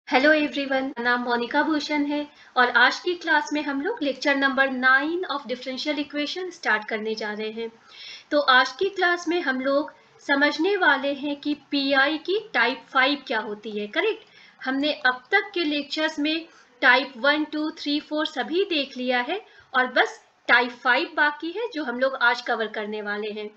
Hello everyone, मेरा नाम मोनिका भूषण है और आज की क्लास में हम लोग lecture number 9 of differential equation start करने जा रहे हैं। तो आज की क्लास में हम लोग समझने वाले हैं कि पीआई की टाइप 5 क्या होती है। करेक्ट, हमने अब तक के लेक्चर्स में टाइप 1, 2, 3, 4 सभी देख लिया है और बस टाइप 5 बाकी है जो हम लोग आज कवर करने वाले हैं।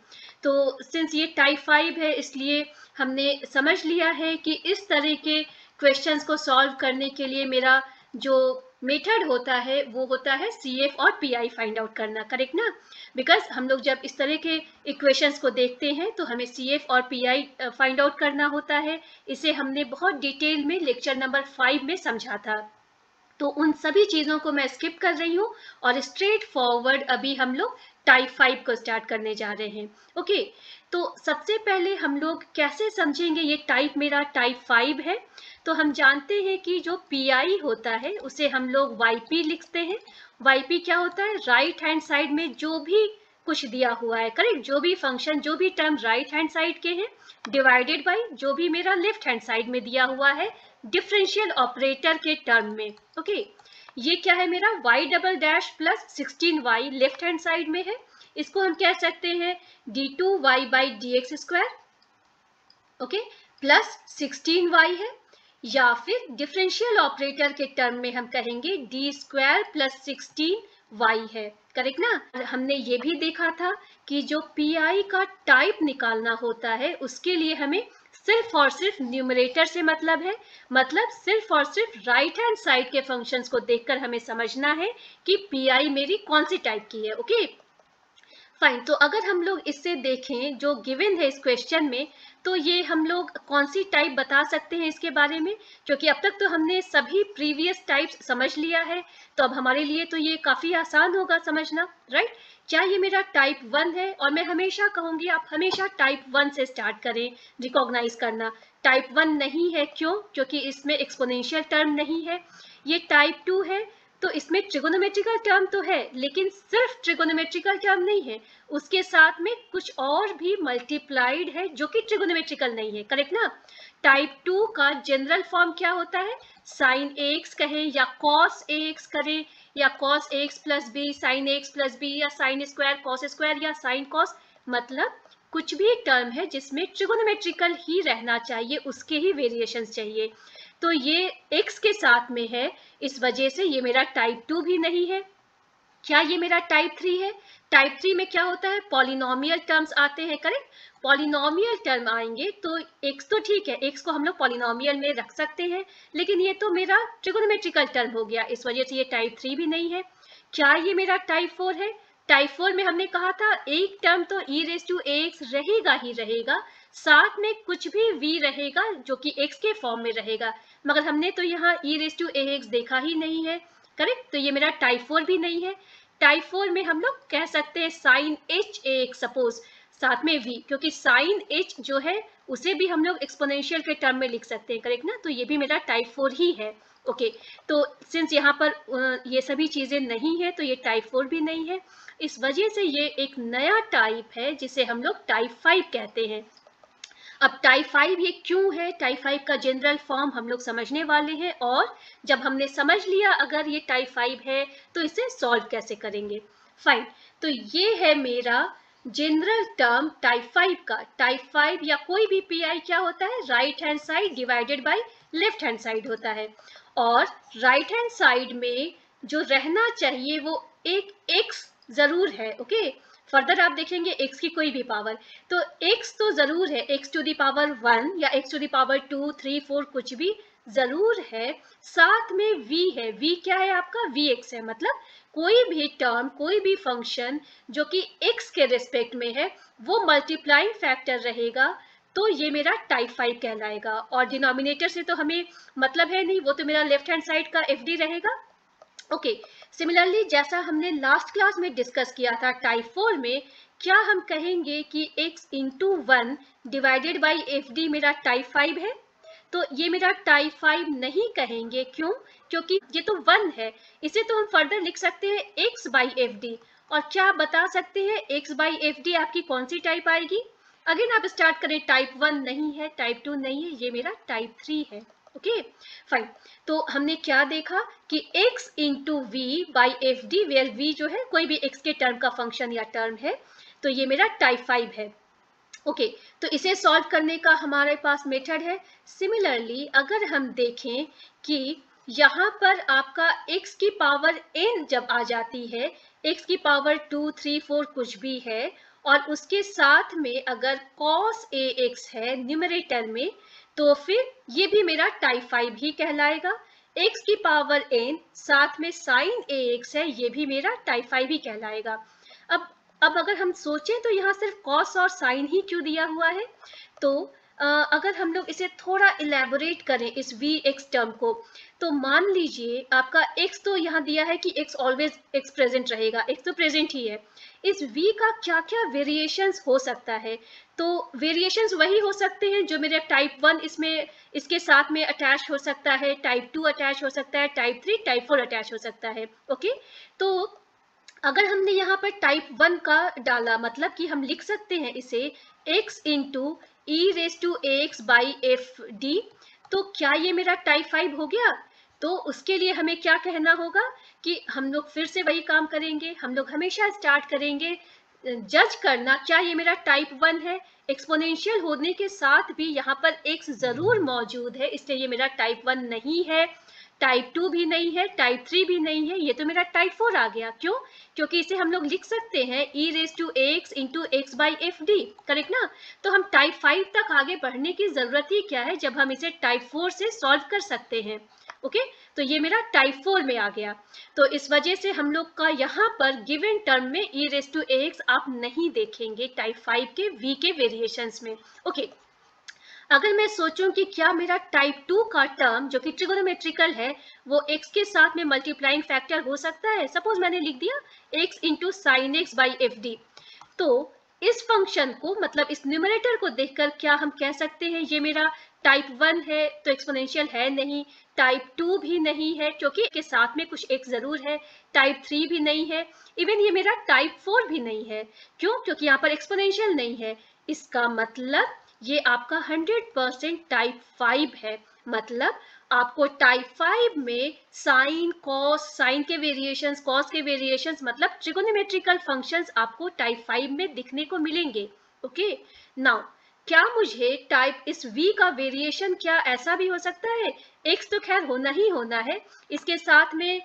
तो सिंस ये टाइप 5 है इसलिए हमने समझ लिया है कि इस तरह के क्वेश्चंस को सॉल्व करने के लिए मेरा जो मेथड होता है वो होता है सीएफ और पीआई फाइंड आउट करना। करेक्ट ना? बिकॉज हम लोग जब इस तरह के इक्वेशंस को देखते हैं तो हमें सीएफ और पीआई फाइंड आउट करना होता है। इसे हमने बहुत डिटेल में लेक्चर नंबर 5 में समझा था। तो उन सभी चीज़ों को मैं स्किप कर रही हूँ और स्ट्रेट फॉरवर्ड अभी हम लोग टाइप 5 को स्टार्ट करने जा रहे हैं। ओके, तो सबसे पहले हम लोग कैसे समझेंगे ये टाइप मेरा टाइप 5 है। तो हम जानते हैं कि जो पीआई होता है उसे हम लोग वाईपी लिखते हैं। वाईपी क्या होता है? राइट हैंड साइड में जो भी कुछ दिया हुआ है, करेक्ट, जो भी फंक्शन, जो भी टर्म राइट हैंड साइड के हैं डिवाइडेड बाय जो भी मेरा लेफ्ट हैंड साइड में दिया हुआ है डिफरेंशियल ऑपरेटर के टर्म में। ओके, ये क्या है मेरा y double dash plus 16y left hand side में है। इसको हम कह सकते हैं d2y by D x square, okay, plus 16y है। या फिर डिफरेंशियल ऑपरेटर के टर्म में हम कहेंगे डी स्क्वायर प्लस 16y है। करेक्ट ना? हमने ये भी देखा था कि जो पीआई का टाइप निकालना होता है उसके लिए हमें सिर्फ और सिर्फ न्यूमरेटर से मतलब है, मतलब सिर्फ और सिर्फ राइट हैंड साइड के फंक्शंस को देखकर हमें समझना है कि पीआई मेरी कौन सी टाइप की है। Okay, fine. तो अगर हम लोग इससे देखें जो गिवन है इस क्वेश्चन में, तो ये हम लोग कौन सी टाइप बता सकते हैं इसके बारे में, क्योंकि अब तक तो हमने सभी प्रीवियस टाइप्स समझ लिया है तो अब हमारे लिए तो ये काफ़ी आसान होगा समझना, राइट? क्या ये मेरा टाइप 1 है? और मैं हमेशा कहूँगी आप हमेशा टाइप 1 से स्टार्ट करें रिकॉग्नाइज करना। टाइप 1 नहीं है, क्यों? क्योंकि इसमें एक्सपोनेंशियल टर्म नहीं है। ये टाइप 2 है तो इसमें ट्रिगोनोमेट्रिकल टर्म तो है लेकिन सिर्फ ट्रिगोनोमेट्रिकल टर्म नहीं है, उसके साथ में कुछ और भी मल्टीप्लाइड है जो कि ट्रिगोनोमेट्रिकल नहीं है। करेक्ट ना? टाइप 2 का जनरल फॉर्म क्या होता है? साइन एक्स कहें या कॉस एक्स करें या cos x plus b, sine x plus b, या साइन स्क्वायर कॉस स्क्वायर या साइन कॉस, मतलब कुछ भी टर्म है जिसमें ट्रिगोनोमेट्रिकल ही रहना चाहिए, उसके ही वेरिएशंस चाहिए। तो ये x के साथ में है, इस वजह से ये मेरा टाइप 2 भी नहीं है। क्या ये मेरा टाइप 3 है? टाइप 3 में क्या होता है? पॉलिनोमियल टर्म्स आते हैं। करेक्ट, पॉलिनोमियल टर्म आएंगे तो x तो ठीक है, x को हम लोग पॉलिनोमियल में रख सकते हैं, लेकिन ये तो मेरा ट्रिगोनोमेट्रिकल टर्म हो गया, इस वजह से ये टाइप 3 भी नहीं है। क्या ये मेरा टाइप 4 है? टाइप 4 में हमने कहा था एक टर्म तो e रेज टू ax रहेगा ही रहेगा, साथ में कुछ भी v रहेगा जो कि x के फॉर्म में रहेगा, मगर हमने तो यहाँ e रेज टू ax देखा ही नहीं है। करेक्ट, तो ये मेरा टाइप 4 भी नहीं है। टाइप 4 में हम लोग कह सकते हैं साइन h ax सपोज, साथ में v, क्योंकि साइन h जो है उसे भी हम लोग एक्सपोनेंशियल के टर्म में लिख सकते हैं। करेक्ट ना? तो ये भी मेरा टाइप 4 ही है। ओके, तो सिंस यहाँ पर ये सभी चीज़ें नहीं है तो ये टाइप 4 भी नहीं है, इस वजह से ये एक नया टाइप है जिसे हम लोग टाइप 5 कहते हैं। अब टाइप 5 ये क्यों है? टाइप 5 का जनरल फॉर्म हम लोग समझने वाले हैं और जब हमने समझ लिया अगर ये टाइप 5 है तो इसे सॉल्व कैसे करेंगे। फाइन, तो ये है मेरा जनरल टर्म टाइप 5 का। टाइप 5 या कोई भी पीआई क्या होता है? Right hand side divided by left hand side होता है, और राइट हैंड साइड में जो रहना चाहिए वो एक x जरूर है। ओके, फर्दर आप देखेंगे x की कोई भी पावर, तो x तो जरूर है, x टू दी पावर 1 या x टू दी पावर 2, 3, 4 कुछ भी जरूर है। साथ में v है, v क्या है आपका? vx है, मतलब कोई भी टर्म, कोई भी फंक्शन जो कि x के रिस्पेक्ट में है वो मल्टीप्लाइंग फैक्टर रहेगा, तो ये मेरा टाइप 5 कहलाएगा। और डिनोमिनेटर से तो हमें मतलब है नहीं, वो तो मेरा लेफ्ट हैंड साइड का एफ डी रहेगा। ओके, सिमिलरली जैसा हमने लास्ट क्लास में डिस्कस किया था टाइप 4 में, क्या हम कहेंगे कि x into 1 divided by F d मेरा टाइप 5 है? तो ये मेरा टाइप 5 नहीं कहेंगे, क्यों? क्योंकि ये तो 1 है, इसे तो हम फर्दर लिख सकते हैं x बाई एफ डी। और क्या आप बता सकते हैं x बाई एफ डी आपकी कौन सी टाइप आएगी? अगेन आप स्टार्ट करें, टाइप 1 नहीं है, टाइप 2 नहीं है, ये मेरा टाइप 3 है। Okay fine. तो हमने क्या देखा कि x into v by F d, where v जो है कोई भी x के टर्म का फंक्शन या टर्म है, तो ये मेरा टाइप 5 है। ओके तो इसे सॉल्व करने का हमारे पास मेथड है। सिमिलरली अगर हम देखें कि यहाँ पर आपका x की पावर n जब आ जाती है, x की पावर 2, 3, 4 कुछ भी है, और उसके साथ में अगर cos ax है न्यूमरेटर में, तो फिर ये भी मेरा टाइप 5 ही कहलाएगा। x की पावर n साथ में sin ax है, ये भी मेरा टाइप 5 ही कहलाएगा। अब अगर हम सोचें तो यहाँ सिर्फ cos और sin ही क्यों दिया हुआ है, तो अगर हम लोग इसे थोड़ा इलेबोरेट करें इस vx टर्म को, तो मान लीजिए आपका x तो यहाँ दिया है कि x ऑलवेज x प्रेजेंट रहेगा, x तो प्रेजेंट ही है। इस v का क्या क्या वेरिएशंस हो सकता है, तो वेरिएशंस वही हो सकते हैं जो मेरे टाइप 1 इसमें इसके साथ में अटैच हो सकता है, टाइप 2 अटैच हो सकता है, टाइप 3, टाइप 4 अटैच हो सकता है। ओके तो अगर हमने यहाँ पर टाइप 1 का डाला, मतलब कि हम लिख सकते हैं इसे x into e raise to x by F D, तो क्या ये मेरा टाइप 5 हो गया? तो उसके लिए हमें क्या कहना होगा कि हम लोग फिर से वही काम करेंगे, हम लोग हमेशा स्टार्ट करेंगे जज करना क्या ये मेरा टाइप 1 है। एक्सपोनेंशियल होने के साथ भी यहाँ पर x जरूर मौजूद है, इसलिए ये मेरा टाइप 1 नहीं है, टाइप 2 भी नहीं है, टाइप 3 भी नहीं है, ये तो मेरा टाइप 4 आ गया। क्यों? क्योंकि इसे हम लोग लिख सकते हैं e raise to x into x by F D, correct ना? तो हम टाइप 5 तक आगे बढ़ने की जरूरत ही क्या है जब हम इसे टाइप 4 से सॉल्व कर सकते हैं। ओके तो ये मेरा टाइप 4 में आ गया। तो इस वजह से हम लोग का यहाँ पर गिवन टर्म में ई रेस टू एक्स आप नहीं देखेंगे टाइप 5 के v के वेरिएशंस में। ओके अगर मैं सोचूं कि क्या मेरा टाइप 2 का टर्म जो कि ट्रिगोनोमेट्रिकल है वो x के साथ में मल्टीप्लाइंग फैक्टर हो सकता है, सपोज मैंने लिख दिया x into sine x by F D, तो इस फंक्शन को मतलब इस न्यूमरेटर को देखकर क्या हम कह सकते हैं ये मेरा टाइप 1 है? तो एक्सपोनेंशियल है नहीं, टाइप 2 भी नहीं है क्योंकि के साथ में कुछ x जरूर है, टाइप 3 भी नहीं है, इवन ये मेरा टाइप 4 भी नहीं है। क्यों? क्योंकि यहाँ पर एक्सपोनेंशियल नहीं है। इसका मतलब ये आपका 100% टाइप 5 है। मतलब आपको टाइप 5 में साइन कॉस, साइन के वेरिएशंस, कॉस के वेरिएशंस, मतलब ट्रिगोनोमेट्रिकल फंक्शंस आपको टाइप 5 में दिखने को मिलेंगे। ओके नाउ क्या मुझे टाइप इस v का वेरिएशन क्या ऐसा भी हो सकता है? x तो खैर होना ही होना है, इसके साथ में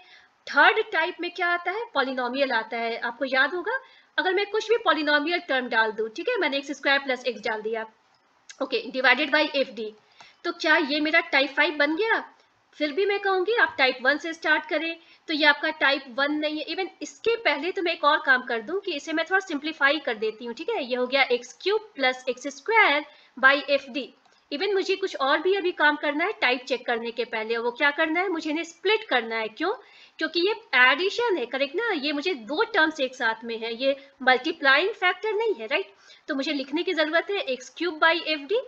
थर्ड टाइप में क्या आता है? पॉलिनोमियल आता है। आपको याद होगा अगर मैं कुछ भी पॉलिनोमियल टर्म डाल दूं, ठीक है, मैंने x स्क्वायर प्लस x डाल दिया, okay divided by F D, तो क्या ये मेरा टाइप 5 बन गया? फिर भी मैं कहूंगी आप टाइप 1 से स्टार्ट करें, तो ये आपका टाइप 1 नहीं है। इवन इसके पहले तो मैं एक और काम कर दूं कि इसे मैं थोड़ा सिंप्लीफाई कर देती हूँ, ठीक है, ये हो गया x cube plus x square by F D. Even मुझे कुछ और भी अभी काम करना है टाइप चेक करने के पहले, और वो क्या करना है, मुझे इन्हें स्प्लिट करना है। क्यों? क्योंकि ये एडिशन है, करेक्ट ना, ये मुझे दो टर्म्स एक साथ में है, ये मल्टीप्लाइंग फैक्टर नहीं है, राइट? तो मुझे लिखने की जरूरत है x cube by F D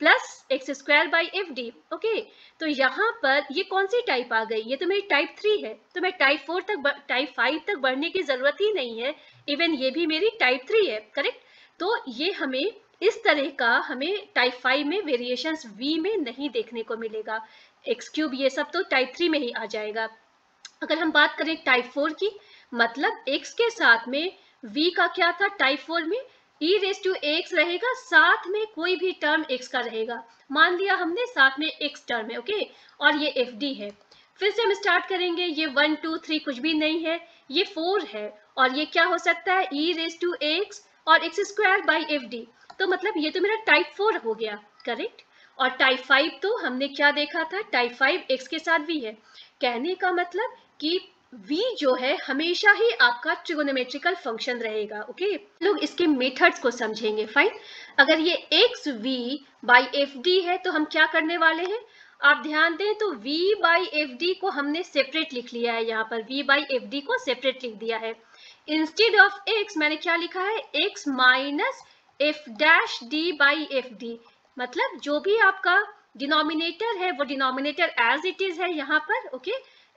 plus x square by F d. Okay तो यहाँ पर ये कौन सी टाइप आ गई? ये तो मेरी टाइप 3 है, तो मैं टाइप 4 तक टाइप 5 तक बढ़ने की जरूरत ही नहीं है, इवन ये भी मेरी टाइप 3 है, करेक्ट? तो ये हमें इस तरह का हमें टाइप 5 में वेरिएशंस v में नहीं देखने को मिलेगा। एक्स क्यूब ये सब तो टाइप 3 में ही आ जाएगा। अगर हम बात करें टाइप 4 की, मतलब x के साथ में v का क्या था टाइप 4 में? e रेस टू एक्स रहेगा, साथ में कोई भी टर्म x का रहेगा। मान लिया हमने साथ में x टर्म है, ओके, और ये एफ डी है। फिर से हम स्टार्ट करेंगे, ये 1, 2, 3 कुछ भी नहीं है, ये 4 है, और ये क्या हो सकता है? e रेस टू एक्स और x square by F D. तो मतलब ये तो मेरा टाइप 4 हो गया, करेक्ट? और टाइप 5 तो हमने क्या देखा था? टाइप 5 x के साथ v है। कहने का मतलब कि v जो है हमेशा ही आपका ट्रिगोनोमेट्रिकल फंक्शन रहेगा। ओके लोग इसके मेथड्स को समझेंगे। फाइन, अगर ये x v by F d है तो हम क्या करने वाले हैं? आप ध्यान दें तो v बाई एफ डी को हमने सेपरेट लिख लिया है, यहाँ पर v बाई एफ डी को सेपरेट लिख दिया है। इंस्टेड ऑफ x मैंने क्या लिखा है? x minus F dash D by F D. मतलब जो भी आपका डिनोमिनेटर है वो डिनोमिनेटर एज इट इज है यहाँ पर, ओके,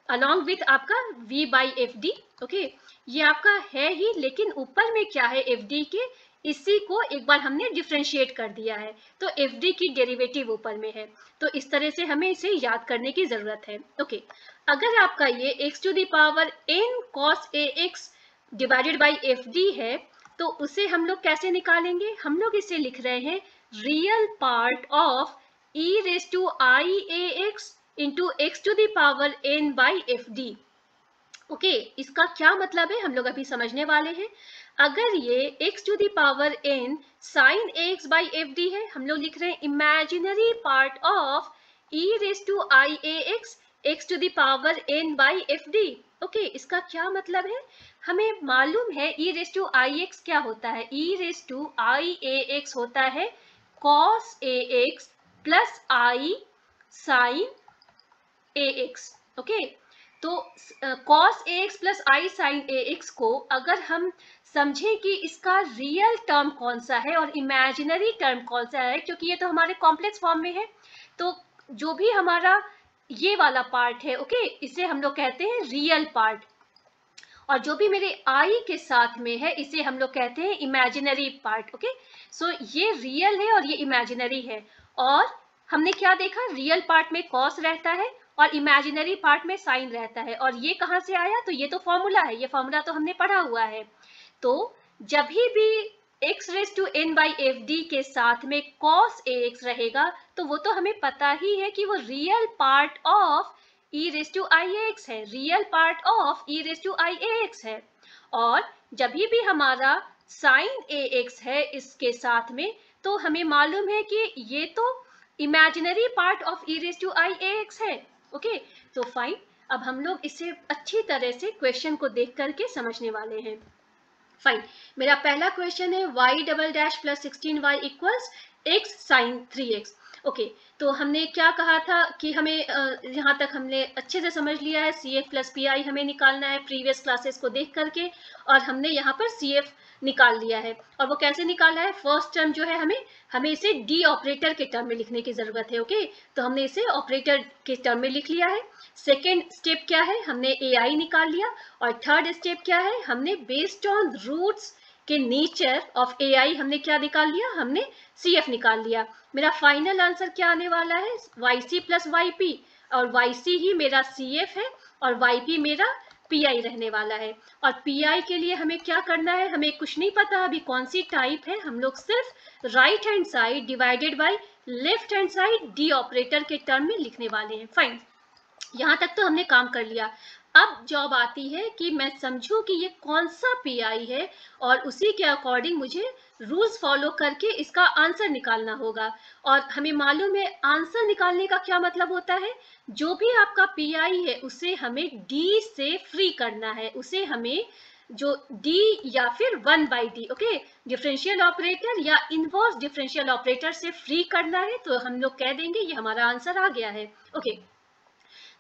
अलॉन्ग विथ आपका v by F d. Okay ये आपका है ही, लेकिन ऊपर में क्या है एफ डी के? इसी को एक बार हमने डिफरेंशिएट कर दिया है, तो एफ डी की डेरिवेटिव ऊपर में है। तो इस तरह से हमें इसे याद करने की जरूरत है। ओके, अगर आपका ये x to the power n cos ax divided by F d है, तो उसे हम लोग कैसे निकालेंगे? हम लोग इसे लिख रहे हैं real part of e raise to i a x into x to the power n by F d. Okay, इसका क्या मतलब है हम लोग अभी समझने वाले हैं। अगर ये x to the power n साइन ax बाई एफ डी है, हम लोग लिख रहे हैं imaginary part of e raise to i a x x to the power n by F d. Okay, इसका क्या मतलब है? हमें मालूम है e raise to I x क्या होता है। e raise to i a x होता है cos ax plus i sin ax। Okay, तो cos ax plus i sin ax को अगर हम समझें कि इसका रियल टर्म कौन सा है और इमेजिनरी टर्म कौन सा है, क्योंकि ये तो हमारे कॉम्प्लेक्स फॉर्म में है, तो जो भी हमारा ये वाला पार्ट है, ओके, इसे हम लोग कहते हैं रियल पार्ट, और जो भी मेरे आई के साथ में है इसे हम लोग कहते हैं इमेजिनरी पार्ट। ओके, सो ये रियल है और ये इमेजिनरी है। और हमने क्या देखा, रियल पार्ट में कॉस रहता है और इमेजिनरी पार्ट में साइन रहता है। और ये कहाँ से आया? तो ये तो फॉर्मूला है, ये फॉर्मूला तो हमने पढ़ा हुआ है। तो जब भी x raise to n by F d के साथ में cos ax रहेगा, तो वो तो हमें पता ही है कि वो real part of e raise to I x है, real part of e raise to I x है। और जब भी हमारा sin ax है इसके साथ में, तो हमें मालूम है कि ये तो imaginary part of e raise to I x है। ओके, तो फाइन, अब हम लोग इसे अच्छी तरह से क्वेश्चन को देख करके समझने वाले हैं। फाइन, मेरा पहला क्वेश्चन है y double dash plus 16y equals x sine 3x। Okay, तो हमने क्या कहा था कि हमें यहाँ तक हमने अच्छे से समझ लिया है, CF प्लस PI हमें निकालना है प्रीवियस क्लासेस को देख करके, और हमने यहाँ पर CF निकाल लिया है। और वो कैसे निकाला है? फर्स्ट टर्म जो है हमें इसे डी ऑपरेटर के टर्म में लिखने की जरूरत है। ओके, तो हमने इसे ऑपरेटर के टर्म में लिख लिया है। सेकेंड स्टेप क्या है? हमने AI निकाल लिया। और थर्ड स्टेप क्या है? हमने बेस्ड ऑन रूट्स के नेचर ऑफ AI हमने क्या निकाल लिया? हमने CF निकाल लिया। मेरा फाइनल आंसर क्या आने वाला है? YC प्लस YP, और YC ही मेरा CF है और YP मेरा PI रहने वाला है। और PI के लिए हमें क्या करना है? हमें कुछ नहीं पता अभी कौन सी टाइप है, हम लोग सिर्फ right hand side divided by left hand side D operator के टर्म में लिखने वाले हैं। फाइन, यहाँ तक तो हमने काम कर लिया। अब जॉब आती है कि मैं समझूं कि ये कौन सा PI है और उसी के अकॉर्डिंग मुझे रूल्स फॉलो करके इसका आंसर निकालना होगा। और हमें मालूम है आंसर निकालने का क्या मतलब होता है, जो भी आपका PI है उसे हमें D से फ्री करना है, उसे हमें जो D या फिर 1/D, ओके, डिफरेंशियल ऑपरेटर या इनवर्स डिफरेंशियल ऑपरेटर से फ्री करना है। तो हम लोग कह देंगे ये हमारा आंसर आ गया है। ओके,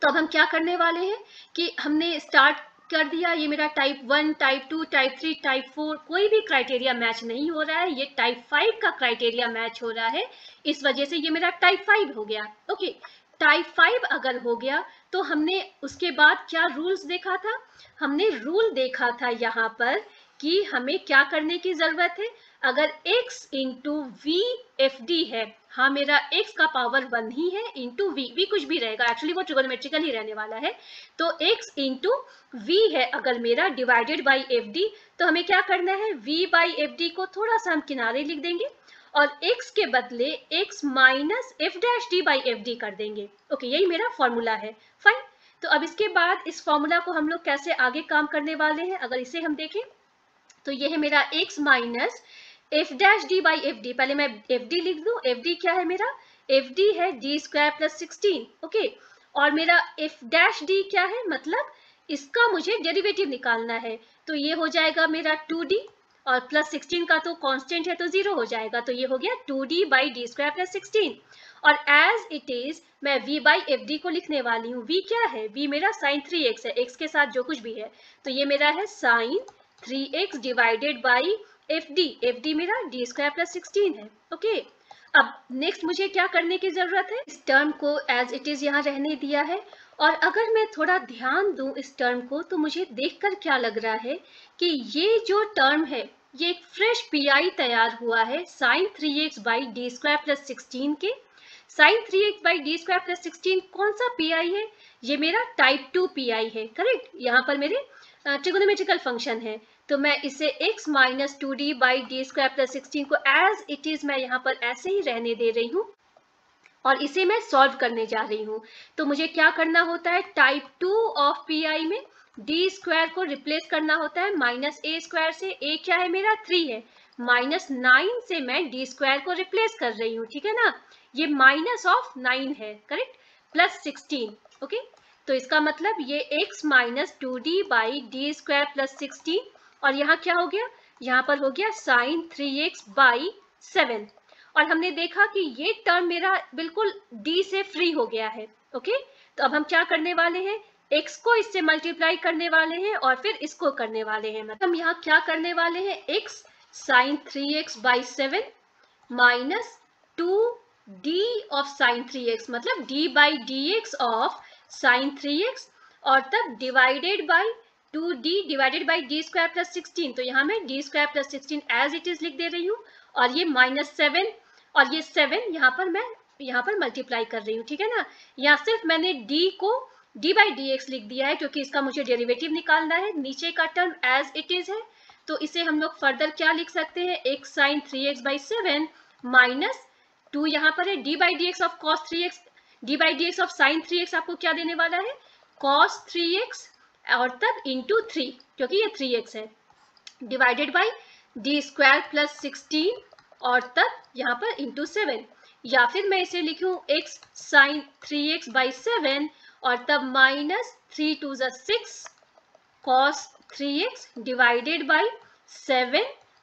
तो अब हम क्या करने वाले हैं कि हमने स्टार्ट कर दिया, ये मेरा टाइप 1, टाइप 2, टाइप 3, टाइप 4 कोई भी क्राइटेरिया मैच नहीं हो रहा है, ये टाइप 5 का क्राइटेरिया मैच हो रहा है, इस वजह से ये मेरा टाइप 5 हो गया। ओके, टाइप 5 अगर हो गया तो हमने उसके बाद क्या रूल्स देखा था? हमने रूल देखा था यहाँ पर कि हमें क्या करने की जरूरत है। अगर x into V F d है, हाँ मेरा x का पावर 1 ही है, इंटू वी कुछ भी रहेगा, एक्चुअली वो ट्रिगोनोमेट्रिकल ही रहने वाला है। तो x इंटू वी है अगर मेरा डिवाइडेड बाई एफ डी, तो हमें क्या करना है? v बाई एफ डी को थोड़ा सा हम किनारे लिख देंगे और x के बदले x minus F dash D by F D कर देंगे। ओके, यही मेरा फॉर्मूला है। फाइन, तो अब इसके बाद इस फॉर्मूला को हम लोग कैसे आगे काम करने वाले हैं, अगर इसे हम देखें तो ये है मेरा x minus F dash D by F D. पहले मैं एफ डी लिख दूं, एफ डी क्या है मेरा? एफ डी है डी स्क्वायर प्लस 16। ओके, और मेरा एफ डैश डी क्या है? मतलब इसका मुझे डेरिवेटिव निकालना है, तो ये हो जाएगा मेरा 2d, और प्लस 16 का तो कांस्टेंट है तो 0 हो जाएगा, तो ये हो गया 2d by d square plus 16। और एज इट इज मैं v बाई एफ डी को लिखने वाली हूँ। v क्या है? v मेरा साइन 3x है, x के साथ जो कुछ भी है, तो ये मेरा है sine 3x divided by F d मेरा डी स्क्वायर प्लस 16 है। ओके, अब नेक्स्ट मुझे क्या करने की जरूरत है? इस टर्म को एज इट इज यहाँ रहने दिया है, और अगर मैं थोड़ा ध्यान दूं इस टर्म को, तो मुझे देखकर क्या लग रहा है कि ये जो टर्म है ये एक फ्रेश पीआई तैयार हुआ है sin 3x by d square plus 16 के। sin 3x by d square plus 16 कौन सा पीआई है? ये मेरा टाइप 2 पीआई है, करेक्ट। यहाँ पर मेरे ट्रिगोनोमेट्रिकल फंक्शन है, तो मैं इसे x minus 2d by d square plus 16 को एज इट इज मैं यहाँ पर ऐसे ही रहने दे रही हूँ और इसे मैं सॉल्व करने जा रही हूँ। तो मुझे क्या करना होता है, टाइप 2 ऑफ पीआई में डी स्क्वायर को रिप्लेस करना होता है माइनस ए स्क्वायर से। ए क्या है मेरा? 3 है। माइनस 9 से मैं डी स्क्वायर को रिप्लेस कर रही हूँ, ठीक है ना। ये माइनस ऑफ 9 है, करेक्ट, प्लस 16, ओके। तो इसका मतलब ये x minus 2d by d square plus 16 और यहाँ क्या हो गया, यहाँ पर हो गया साइन 3x बाई 7। और हमने देखा कि ये टर्म मेरा बिल्कुल d से फ्री हो गया है, ओके। तो अब हम क्या करने वाले हैं, x को इससे मल्टीप्लाई करने वाले हैं और फिर इसको करने वाले हैं। मतलब हम यहाँ क्या करने वाले हैं, x sine 3x by 7 minus 2d of sine 3x, मतलब d by dx of sine 3x और तब divided by 2d divided by d square plus 16। तो यहाँ मैं d square plus 16 as it is लिख दे रही हूँ और ये माइनस 7 और ये 7 यहाँ पर मैं यहाँ पर मल्टीप्लाई कर रही हूँ, ठीक है ना। यहाँ सिर्फ मैंने d को d बाई डी एक्स लिख दिया है क्योंकि इसका मुझे डेरिवेटिव निकालना है। नीचे का टर्म एज इट इज है, तो इसे हम लोग फर्दर क्या लिख सकते हैं, x sine 3x by 7 minus 2 यहाँ पर है d by D x of cos 3x, d by D x of sine 3x आपको क्या देने वाला है, कॉस 3x और तब इंटू 3 क्योंकि ये 3x है, divided by d square plus 16 और तब यहाँ पर इंटू 7। या फिर मैं इसे लिखूँ x साइन 3x बाई 7 और तब माइनस 3 टू ज़ 6 कॉस 3x डिवाइडेड बाई 7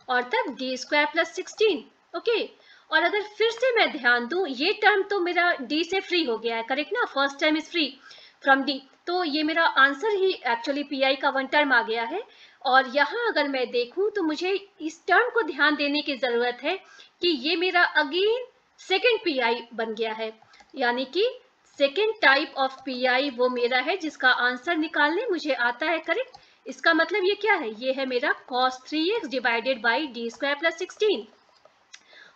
और तब डी स्क्वायर प्लस 16, ओके। और अगर फिर से मैं ध्यान दूं, ये टर्म तो मेरा d से फ्री हो गया है, करेक्ट ना, first term is free from d, तो ये मेरा आंसर ही एक्चुअली पीआई का वन टर्म आ गया है। और यहाँ अगर मैं देखूं तो मुझे इस टर्म को ध्यान देने की जरूरत है कि ये मेरा अगेन सेकेंड पीआई बन गया है, यानी कि सेकेंड टाइप ऑफ पीआई वो मेरा है जिसका आंसर निकालने मुझे आता है, करेक्ट। इसका मतलब ये क्या है, ये है मेरा cos 3x divided by d square plus 16।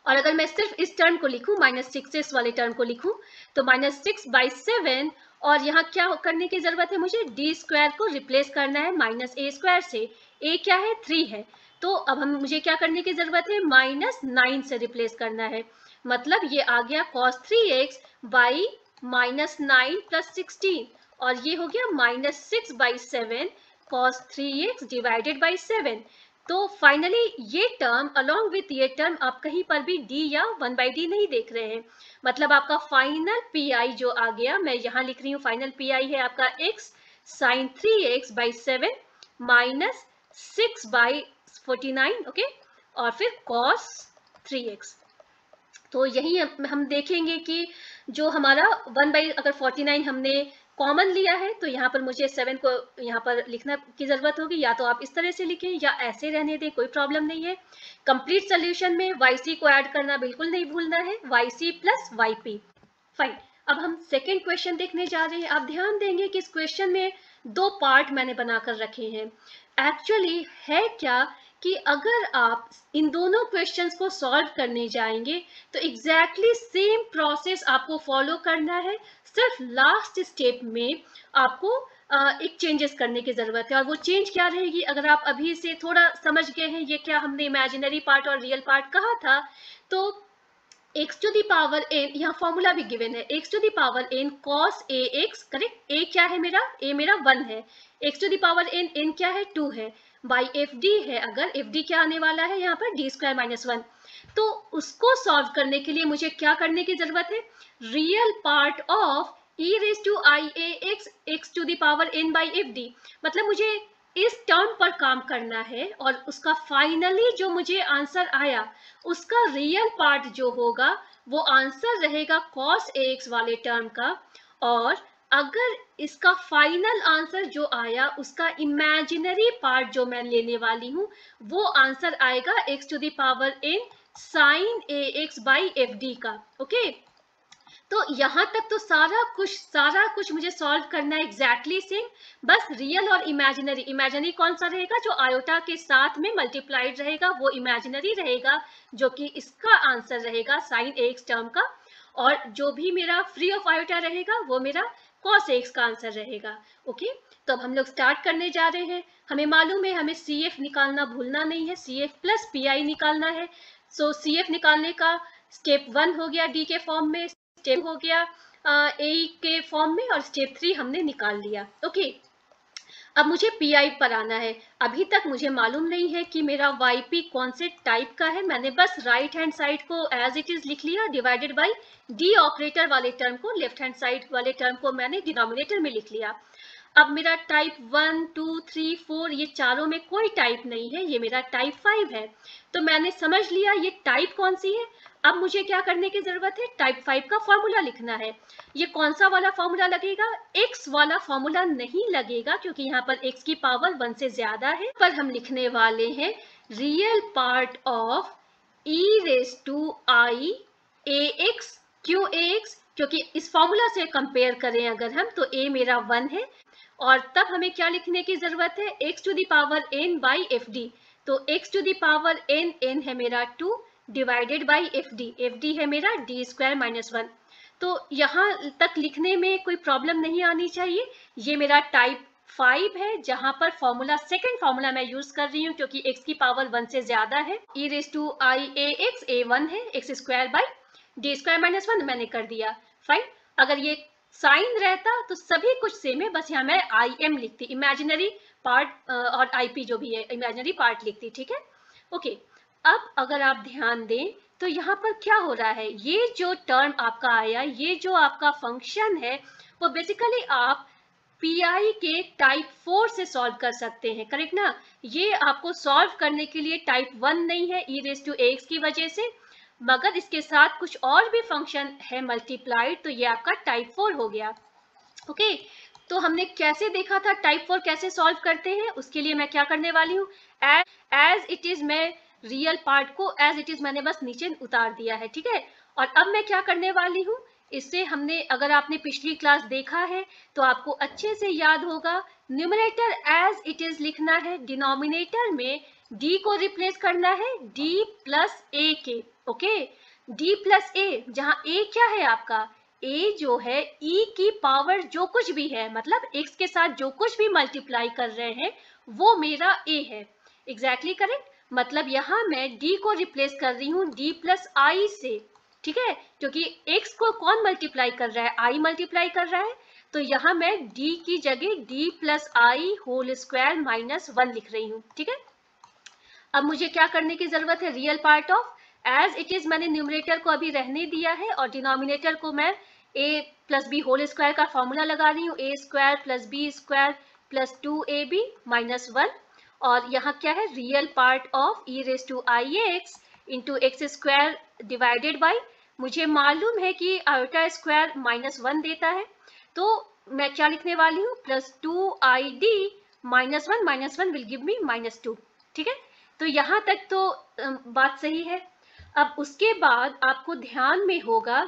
और अगर मैं सिर्फ इस टर्म को लिखूं, माइनस 6x वाले टर्म को लिखूं, तो माइनस 6 बाई 7 और यहाँ क्या करने की जरूरत है, मुझे डी स्क्वायर को रिप्लेस करना है माइनस ए स्क्वायर से। ए क्या है, 3 है, तो अब मुझे क्या करने की जरूरत है, माइनस 9 से रिप्लेस करना है। मतलब ये आ गया cos 3x by minus 9 plus 16 और ये हो गया minus 6 by 7 cos 3x divided by 7। तो फाइनली ये टर्म अलोंग विथ ये टर्म आप कहीं पर भी d या 1/d नहीं देख रहे हैं। मतलब आपका फाइनल पीआई जो आ गया, मैं यहाँ लिख रही हूँ, फाइनल पीआई है आपका x sine 3x by 7 minus 6 by 49, okay, और फिर cos 3x। तो यही हम देखेंगे कि जो हमारा 1 अगर 49 हमने कॉमन लिया है तो यहाँ पर मुझे 7 को यहाँ पर लिखना की जरूरत होगी, या तो आप इस तरह से लिखें या ऐसे रहने दें, कोई प्रॉब्लम नहीं है। कंप्लीट सोल्यूशन में yc को ऐड करना बिल्कुल नहीं भूलना है, yc प्लस yp। फाइन, अब हम सेकेंड क्वेश्चन देखने जा रहे हैं। आप ध्यान देंगे कि इस क्वेश्चन में 2 पार्ट मैंने बनाकर रखे हैं। एक्चुअली है क्या कि अगर आप इन दोनों क्वेश्चंस को सॉल्व करने जाएंगे तो एग्जैक्टली सेम प्रोसेस आपको फॉलो करना है, सिर्फ लास्ट स्टेप में आपको एक चेंजेस करने की जरूरत है। और वो चेंज क्या रहेगी, अगर आप अभी से थोड़ा समझ गए हैं ये क्या हमने इमेजिनरी पार्ट और रियल पार्ट कहा था, तो x to the power n, यहाँ फॉर्मूला भी गिवन है, x to the power n cos ax, correct. a क्या है मेरा, a मेरा 1 है, x to the power n, n क्या है, 2 है, बाई fd है, अगर fd क्या आने वाला है यहाँ पर d स्क्वायर माइनस 1। तो उसको सॉल्व करने के लिए मुझे क्या करने की जरूरत है, real part of e raise to i a x x to the power n by fd, मतलब मुझे इस टर्म पर काम करना है और उसका फाइनली जो मुझे आंसर आया उसका रियल पार्ट जो होगा वो आंसर रहेगा cos ax वाले टर्म का। और अगर इसका फाइनल आंसर जो आया उसका इमेजिनरी पार्ट जो मैं लेने वाली हूँ वो आंसर आएगा x to the power n sin ax by fd का, ओके। तो यहाँ तक तो सारा कुछ मुझे सॉल्व करना है एग्जैक्टली सेम, बस रियल और इमेजिनरी, इमेजिनरी कौन सा रहेगा, जो आयोटा के साथ में मल्टीप्लाइड रहेगा वो इमेजिनरी रहेगा, जो कि इसका आंसर रहेगा साइन एक्स टर्म का, और जो भी मेरा फ्री ऑफ आयोटा रहेगा वो मेरा कॉस एक्स का आंसर रहेगा। ओके, तो अब हम लोग स्टार्ट करने जा रहे हैं। हमें मालूम है हमें सी एफ निकालना भूलना नहीं है, C F plus P I निकालना है। सो सी एफ निकालने का स्टेप 1 हो गया डी के फॉर्म में, स्टेप हो गया ए के फॉर्म में, और स्टेप 3 हमने निकाल लिया। ओके, अब मुझे पी आई पर आना है। अभी तक मुझे मालूम नहीं है कि मेरा वाई पी कौन से टाइप का है, मैंने बस राइट हैंड साइड को एज इट इज लिख लिया, डिवाइडेड बाई डी ऑपरेटर वाले टर्म को, लेफ्ट हैंड साइड वाले टर्म को मैंने डिनोमिनेटर में लिख लिया। अब मेरा टाइप 1, 2, 3, 4 ये चारों में कोई टाइप नहीं है, ये मेरा टाइप 5 है। तो मैंने समझ लिया ये टाइप कौन सी है। अब मुझे क्या करने की जरूरत है, टाइप 5 का फॉर्मूला लिखना है। ये कौन सा वाला फॉर्मूला लगेगा, x वाला फॉर्मूला नहीं लगेगा, क्योंकि यहाँ पर x की पावर 1 से ज्यादा है। पर हम लिखने वाले हैं real part of e raise to I ax। क्यों ax, क्योंकि इस फॉर्मूला से कंपेयर करें अगर हम, तो a मेरा 1 है, और तब हमें क्या लिखने की जरूरत है, x to the power n by F D. तो x to the power n, n है मेरा 2 डिवाइडेड बाई एफ डी है मेरा d स्क्वायर माइनस 1। तो यहाँ तक लिखने में कोई प्रॉब्लम नहीं आनी चाहिए। ये मेरा टाइप 5 है, जहां पर फॉर्मूला सेकंड फॉर्मूला मैं यूज कर रही हूँ, क्योंकि x की पावर 1 से ज्यादा है। e raise to i a x, a 1 है, x square by d square minus 1 मैंने कर दिया। फाइन, अगर ये साइन रहता तो सभी कुछ सेम है, बस यहाँ मैं आई एम लिखती, इमेजिनरी पार्ट और आई पी जो भी है इमेजिनरी पार्ट लिखती। ठीक है, ओके। अब अगर आप ध्यान दें तो यहाँ पर क्या हो रहा है, ये जो टर्म आपका आया, ये जो आपका फंक्शन है, वो बेसिकली आप पीआई के टाइप 4 से सॉल्व कर सकते हैं, करेक्ट ना। ये आपको सॉल्व करने के लिए टाइप 1 नहीं है ई रेज टू एक्स की वजह से, मगर इसके साथ कुछ और भी फंक्शन है मल्टीप्लाइड, तो ये आपका टाइप 4 हो गया। ओके, तो हमने कैसे देखा था टाइप 4 कैसे सॉल्व करते हैं, उसके लिए मैं क्या करने वाली हूँ, एज इट इज मैं रियल पार्ट को एज इट इज मैंने बस नीचे उतार दिया है। ठीक है, और अब मैं क्या करने वाली हूँ, इससे हमने, अगर आपने पिछली क्लास देखा है तो आपको अच्छे से याद होगा, न्यूमरेटर एज इट इज लिखना है, डिनोमिनेटर में d को रिप्लेस करना है d प्लस ए के। ओके, d प्लस ए, जहां a क्या है आपका, a जो है e की पावर जो कुछ भी है, मतलब x के साथ जो कुछ भी मल्टीप्लाई कर रहे हैं वो मेरा a है। एग्जैक्टली करेक्ट, मतलब यहाँ मैं d को रिप्लेस कर रही हूँ d प्लस आई से। ठीक है, क्योंकि x को कौन मल्टीप्लाई कर रहा है, i मल्टीप्लाई कर रहा है, तो यहाँ मैं d की जगह d प्लस आई होल स्क्वायर माइनस 1 लिख रही हूँ। ठीक है, अब मुझे क्या करने की जरूरत है, real part of as it is मैंने न्यूमरेटर को अभी रहने दिया है, और डिनोमिनेटर को मैं a plus B whole square का फॉर्मूला लगा रही हूँ, a square plus B square plus 2ab minus 1, और यहाँ क्या है, real part of e raise to I X into X square divided by, मुझे मालूम है कि आयोटा स्क्वायर माइनस 1 देता है, तो मैं क्या लिखने वाली हूँ, plus 2id minus 1 will give me minus 2। ठीक है, तो यहाँ तक तो बात सही है। अब उसके बाद आपको ध्यान में होगा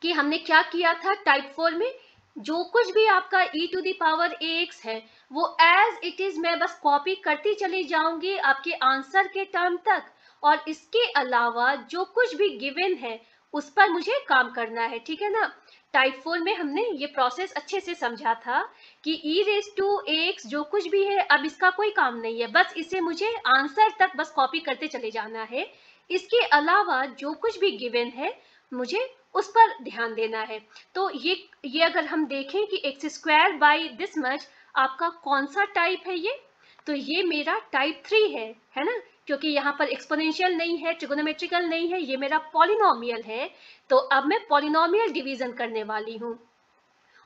कि हमने क्या किया था टाइप 4 में, जो कुछ भी आपका e to the power ax है वो एज इट इज मैं बस कॉपी करती चली जाऊंगी आपके आंसर के टर्म तक, और इसके अलावा जो कुछ भी गिवन है उस पर मुझे काम करना है। ठीक है ना, टाइप 4 में हमने ये प्रोसेस अच्छे से समझा था कि e रेज टू ax जो कुछ भी है अब इसका कोई काम नहीं है, बस इसे मुझे आंसर तक बस कॉपी करते चले जाना है। इसके अलावा जो कुछ भी गिवन है मुझे उस पर ध्यान देना है। तो ये अगर हम देखें कि x square by this much आपका कौन सा टाइप है, ये तो ये मेरा टाइप 3 है ना, क्योंकि यहाँ पर एक्सपोनेंशियल नहीं है, ट्रिगोनोमेट्रिकल नहीं है, ये मेरा पॉलिनोमियल है। तो अब मैं पॉलिनोमियल डिवीजन करने वाली हूँ,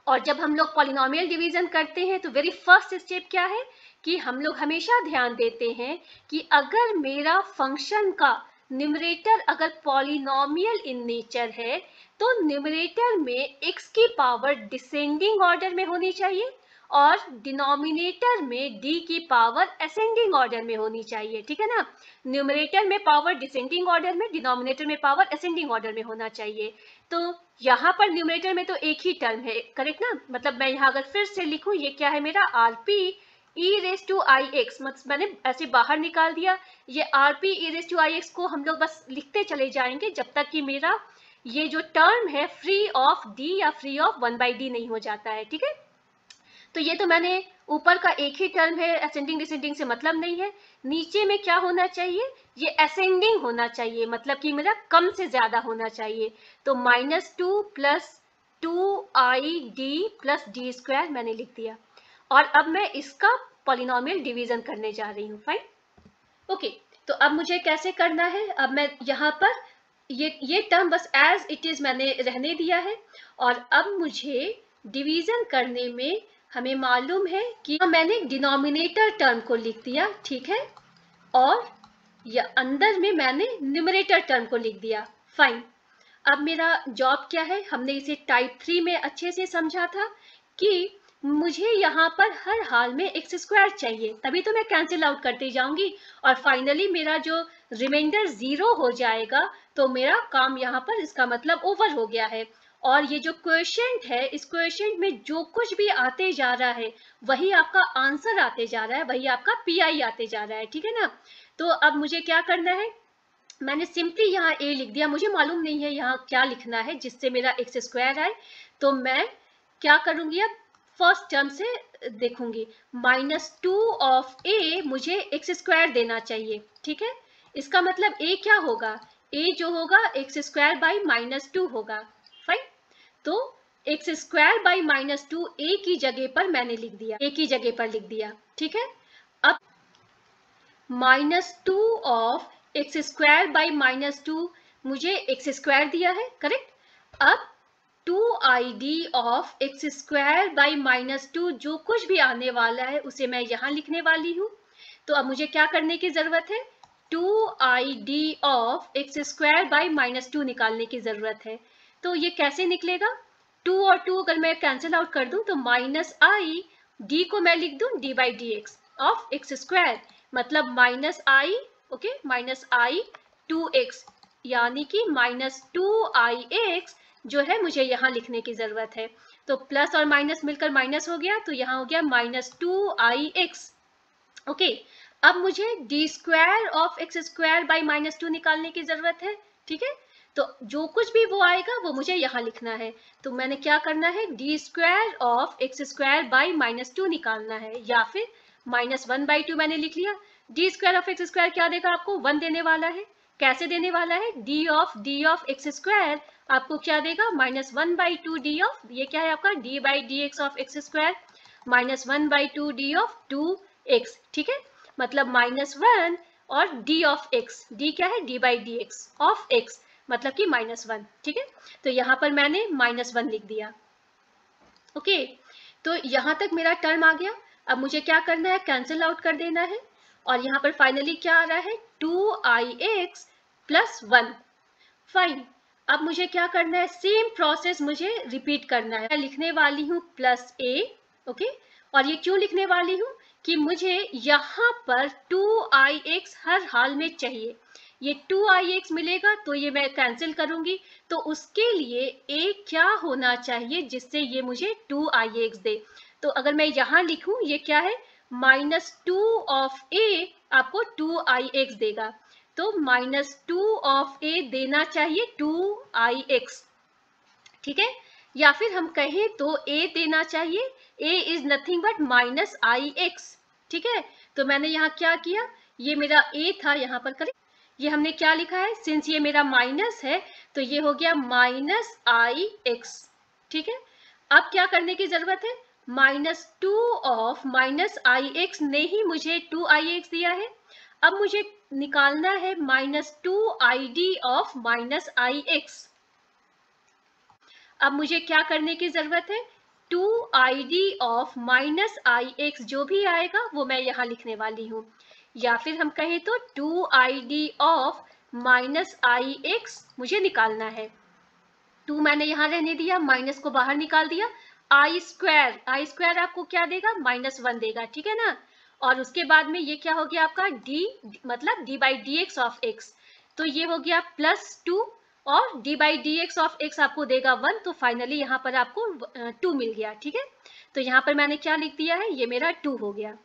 और जब हम लोग पॉलिनोमियल डिवीजन करते हैं तो वेरी फर्स्ट स्टेप क्या है कि हम लोग हमेशा ध्यान देते हैं कि अगर मेरा फंक्शन का न्यूमरेटर अगर पॉलिनोमियल इन नेचर है तो न्यूमरेटर में x की पावर डिसेंडिंग ऑर्डर में होनी चाहिए, और डिनोमिनेटर में d की पावर असेंडिंग ऑर्डर में होनी चाहिए। ठीक है ना, न्यूमरेटर में पावर डिसेंडिंग ऑर्डर में, डिनोमिनेटर में पावर असेंडिंग ऑर्डर में होना चाहिए। तो यहाँ पर न्यूमरेटर में तो एक ही टर्म है, करेक्ट ना। मतलब मैं यहाँ अगर फिर से लिखूं, ये क्या है मेरा RP E raise to I X, मतलब मैंने ऐसे बाहर निकाल दिया। ये RP E raise to I x को हम लोग बस लिखते चले जाएंगे जब तक कि मेरा ये जो टर्म है फ्री ऑफ डी या फ्री ऑफ 1/d नहीं हो जाता है, ठीक है। तो ये तो मैंने ऊपर का एक ही टर्म है, असेंडिंग डिसेंडिंग से मतलब नहीं है। नीचे में क्या होना चाहिए, ये असेंडिंग होना चाहिए, मतलब कि मेरा कम से ज्यादा होना चाहिए। तो -2 plus 2ID plus D square मैंने लिख दिया, और अब मैं इसका पॉलिनोमियल डिवीजन करने जा रही हूँ। Fine, okay. तो अब मुझे कैसे करना है, अब मैं यहाँ पर ये टर्म बस एज इट इज मैंने रहने दिया है, और अब मुझे डिवीजन करने में हमें मालूम है कि मैंने डिनोमिनेटर टर्म को लिख दिया, ठीक है, और या अंदर में मैंने न्यूमरेटर टर्म को लिख दिया। फाइन, अब मेरा जॉब क्या है, हमने इसे टाइप 3 में अच्छे से समझा था कि मुझे यहाँ पर हर हाल में एक्स स्क्वायर चाहिए, तभी तो मैं कैंसिल आउट करती जाऊंगी और फाइनली मेरा जो रिमाइंडर 0 हो जाएगा, तो मेरा काम यहाँ पर इसका मतलब ओवर हो गया है। और ये जो क्वोशिएंट है, इस क्वोशिएंट में जो कुछ भी आते जा रहा है वही आपका आंसर आते जा रहा है, वही आपका पीआई आते जा रहा है, ठीक है ना। तो अब मुझे क्या करना है, मैंने सिंपली यहाँ a लिख दिया, मुझे मालूम नहीं है यहाँ क्या लिखना है जिससे मेरा एक्स स्क्वायर आए। तो मैं क्या करूंगी, अब फर्स्ट टर्म से देखूंगी, -2 ऑफ a मुझे एक्स स्क्वायर देना चाहिए, ठीक है। इसका मतलब a क्या होगा, a जो होगा एक्स स्क्वायर बाई -2 होगा। फाइन, तो एक्स स्क्वायर बाई -2 a की जगह पर मैंने लिख दिया, a की जगह पर लिख दिया, ठीक है। अब -2 ऑफ एक्स स्क्वायर बाई -2 मुझे एक्स स्क्वायर दिया है, करेक्ट। अब 2ID of x square by -2 जो कुछ भी आने वाला है उसे मैं यहाँ लिखने वाली हूँ। तो अब मुझे क्या करने की जरूरत है, 2ID of x square by -2 निकालने की जरूरत है। तो ये कैसे निकलेगा, 2 और 2 अगर मैं कैंसिल आउट कर दूं तो -ID को मैं लिख दूं d/dx ऑफ एक्स स्क्वायर, मतलब -i, ओके, -i 2x, यानी कि -2ix जो है मुझे यहाँ लिखने की जरूरत है। तो प्लस और माइनस मिलकर माइनस हो गया, तो यहाँ हो गया -2ix, ओके। अब मुझे D square of x square by -2 निकालने की जरूरत है, ठीक है। तो जो कुछ भी वो आएगा वो मुझे यहाँ लिखना है। तो मैंने क्या करना है, D square of x square by -2 निकालना है, या फिर -1/2 मैंने लिख लिया। D square of x square क्या देगा आपको, 1 देने वाला है। कैसे देने वाला है, डी ऑफ एक्स स्क्वायर आपको क्या देगा, -1/2 डी ऑफ, ये क्या है आपका d/dx of x square, -1/2 D of 2x, ठीक है। मतलब -1 और d ऑफ x, d क्या है, d/dx ऑफ x, मतलब कि -1, ठीक है। तो यहाँ पर मैंने -1 लिख दिया, ओके। तो यहाँ तक मेरा टर्म आ गया। अब मुझे क्या करना है, कैंसिल आउट कर देना है, और यहाँ पर फाइनली क्या आ रहा है, 2ix प्लस 1। फाइन, अब मुझे क्या करना है, सेम प्रोसेस मुझे रिपीट करना है। मैं लिखने वाली हूँ +a, ओके। और ये क्यों लिखने वाली हूँ कि मुझे यहाँ पर 2ix हर हाल में चाहिए। ये 2ix मिलेगा तो ये मैं कैंसिल करूंगी, तो उसके लिए a क्या होना चाहिए जिससे ये मुझे 2ix दे। तो अगर मैं यहाँ लिखूं, ये क्या है, -2 ऑफ a आपको 2ix देगा, तो -2 ऑफ a देना चाहिए 2ix, ठीक है। या फिर हम कहें तो a देना चाहिए, a is nothing but -ix, ठीक है। तो मैंने यहाँ क्या किया, ये मेरा a था यहाँ पर, करें, ये हमने क्या लिखा है, सिंस ये मेरा माइनस है तो ये हो गया -ix, ठीक है। अब क्या करने की जरूरत है, -2 ऑफ -ix ने ही मुझे 2ix दिया है। अब मुझे निकालना है -2ID ऑफ -ix। अब मुझे क्या करने की जरूरत है, 2ID ऑफ -ix जो भी आएगा वो मैं यहाँ लिखने वाली हूँ, या फिर हम कहें तो 2ID ऑफ -ix मुझे निकालना है। 2 मैंने यहाँ रहने दिया, माइनस को बाहर निकाल दिया, आई स्क्वायर आपको क्या देगा, -1 देगा, ठीक है ना। और उसके बाद में ये क्या हो गया आपका d, मतलब d/dx ऑफ x, तो ये हो गया +2 और d by D x of x आपको देगा 1, तो फाइनली यहाँ पर आपको 2 मिल गया। ठीक है, तो यहाँ पर मैंने क्या लिख दिया है, ये मेरा 2 हो गया।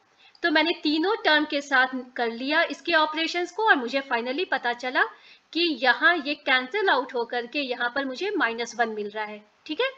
तो मैंने तीनों टर्म के साथ कर लिया इसके ऑपरेशंस को और मुझे फाइनली पता चला कि यहाँ ये कैंसिल आउट होकर के यहाँ पर मुझे -1 मिल रहा है। ठीक है,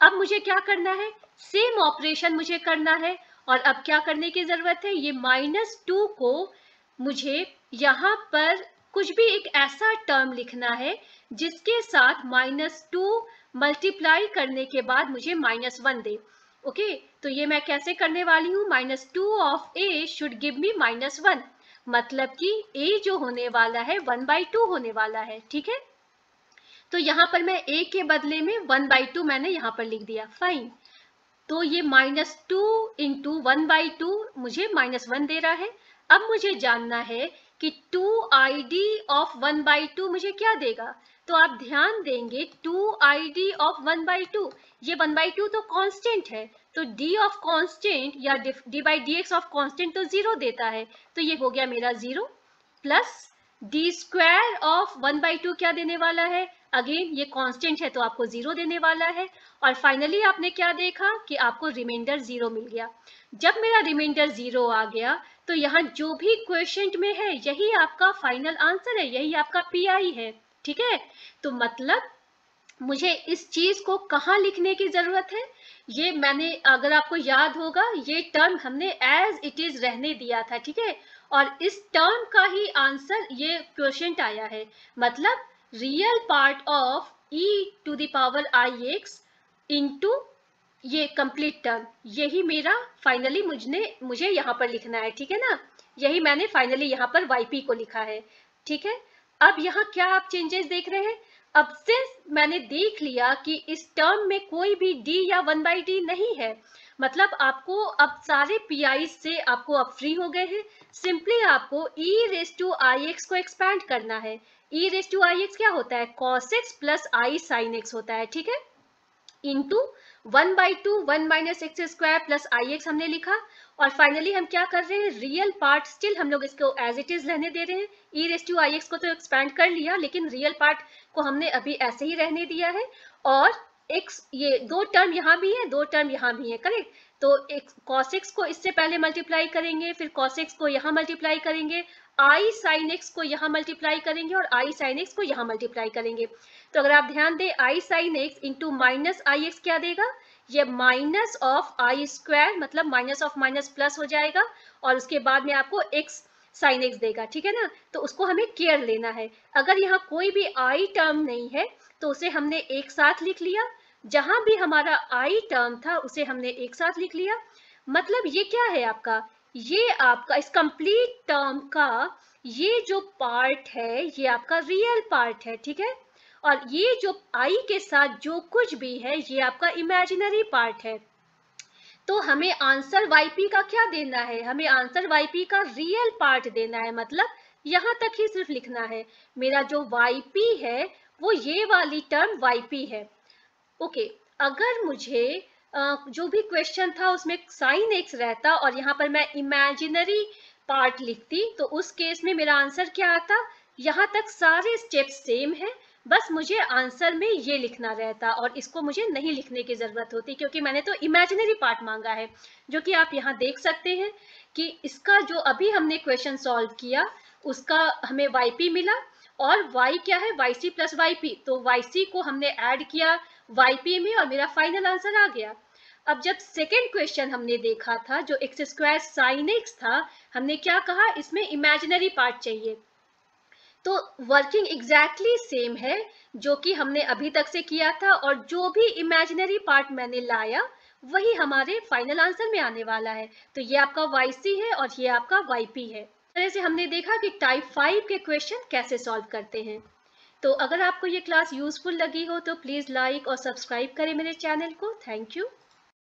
अब मुझे क्या करना है, सेम ऑपरेशन मुझे करना है। और अब क्या करने की जरूरत है, ये -2 को मुझे यहाँ पर कुछ भी एक ऐसा टर्म लिखना है जिसके साथ -2 मल्टीप्लाई करने के बाद मुझे -1 दे। ओके, तो ये मैं कैसे करने वाली हूँ, -2 of a should give me -1, मतलब कि a जो होने वाला है 1/2 होने वाला है। ठीक है, तो यहाँ पर मैं a के बदले में 1/2 मैंने यहाँ पर लिख दिया। फाइन, तो ये -2 इंटू 1/2 मुझे -1 दे रहा है। अब मुझे जानना है कि 2id ऑफ 1/2 मुझे क्या देगा। तो आप ध्यान देंगे 2id ऑफ 1/2, ये 1/2 तो कांस्टेंट है, तो d ऑफ कांस्टेंट या d by D x of constant तो 0 देता है, तो ये हो गया मेरा 0 प्लस d स्क्वायर ऑफ 1/2 क्या देने वाला है, अगेन ये कांस्टेंट है तो आपको 0 देने वाला है। और फाइनली आपने क्या देखा कि आपको रिमाइंडर 0 मिल गया। जब मेरा रिमाइंडर 0 आ गया तो यहाँ जो भी क्वेश्चन में है यही आपका फाइनल आंसर है, यही आपका पीआई है। ठीक है, तो मतलब मुझे इस चीज को कहाँ लिखने की जरूरत है, ये मैंने, अगर आपको याद होगा, ये टर्म हमने एज इट इज रहने दिया था। ठीक है, और इस टर्म का ही आंसर ये क्वेश्चन आया है, मतलब real part of e to the power I X into ये कंप्लीट टर्म, यही मेरा फाइनली मुझे यहाँ पर लिखना है। ठीक है ना, यही मैंने फाइनली यहाँ पर yp को लिखा है। ठीक है, अब यहाँ क्या आप चेंजेस देख रहे हैं, अब सिंस मैंने देख लिया कि इस टर्म में कोई भी d या 1/d नहीं है, मतलब आपको अब सारे पीआई से आपको अब फ्री हो गए हैं। सिंपली आपको e raise to I x को एक्सपैंड करना है। e raise to I x क्या होता है, cos x plus i sin x होता है। ठीक है, into 1/2 1 minus x square plus i x हमने लिखा। और फाइनली हम क्या कर रहे हैं, रियल पार्ट स्टिल हम लोग इसको एज इट इज रहने दे रहे हैं। E raise to I x को तो एक्सपैंड कर लिया, लेकिन रियल पार्ट को हमने अभी ऐसे ही रहने दिया है। और x, ये दो टर्म यहाँ भी है, दो टर्म यहाँ भी है, करेक्ट। तो cos x को इससे पहले मल्टीप्लाई करेंगे, फिर cos x को यहाँ मल्टीप्लाई करेंगे, आई साइन एक्स को यहाँ मल्टीप्लाई करेंगे और आई साइन एक्स को यहाँ मल्टीप्लाई करेंगे। तो अगर आप ध्यान दें, आई साइन एक्स इंटू माइनस आई एक्स क्या देगा, ये माइनस ऑफ आई स्क्वायर, मतलब माइनस ऑफ माइनस प्लस हो जाएगा और उसके बाद में आपको एक्स साइन एक्स देगा। ठीक है ना, तो उसको हमें केयर लेना है। अगर यहाँ कोई भी आई टर्म नहीं है तो उसे हमने एक साथ लिख लिया, जहां भी हमारा आई टर्म था उसे हमने एक साथ लिख लिया। मतलब ये क्या है आपका, ये आपका इस कंप्लीट टर्म का ये जो पार्ट है ये आपका रियल पार्ट है। ठीक है, और ये जो आई के साथ जो कुछ भी है ये आपका इमेजिनरी पार्ट है। तो हमें आंसर yp का क्या देना है, हमें आंसर yp का रियल पार्ट देना है, मतलब यहाँ तक ही सिर्फ लिखना है। मेरा जो yp है वो ये वाली टर्म yp है। ओके, अगर मुझे जो भी क्वेश्चन था उसमें साइन एक्स रहता और यहाँ पर मैं इमेजिनरी पार्ट लिखती तो उस केस में मेरा आंसर क्या आता, यहाँ तक सारे स्टेप्स सेम है, बस मुझे आंसर में ये लिखना रहता और इसको मुझे नहीं लिखने की जरूरत होती, क्योंकि मैंने तो इमेजिनरी पार्ट मांगा है। जो कि आप यहाँ देख सकते हैं कि इसका जो अभी हमने क्वेश्चन सॉल्व किया उसका हमें yp मिला और y क्या है, yc प्लस yp, तो yc को हमने ऐड किया yp में और मेरा फाइनल आंसर आ गया। अब जब सेकेंड क्वेश्चन हमने देखा था जो एक्स स्क्वायर साइन एक्स था, हमने क्या कहा, इसमें इमेजिनरी पार्ट चाहिए। तो वर्किंग एग्जैक्टली सेम है जो कि हमने अभी तक से किया था, और जो भी इमेजिनरी पार्ट मैंने लाया वही हमारे फाइनल आंसर में आने वाला है। तो ये आपका yc है और ये आपका yp है। इस तरह से हमने देखा कि टाइप 5 के क्वेश्चन कैसे सॉल्व करते हैं। तो अगर आपको ये क्लास यूजफुल लगी हो तो प्लीज लाइक और सब्सक्राइब करें मेरे चैनल को। Thank you.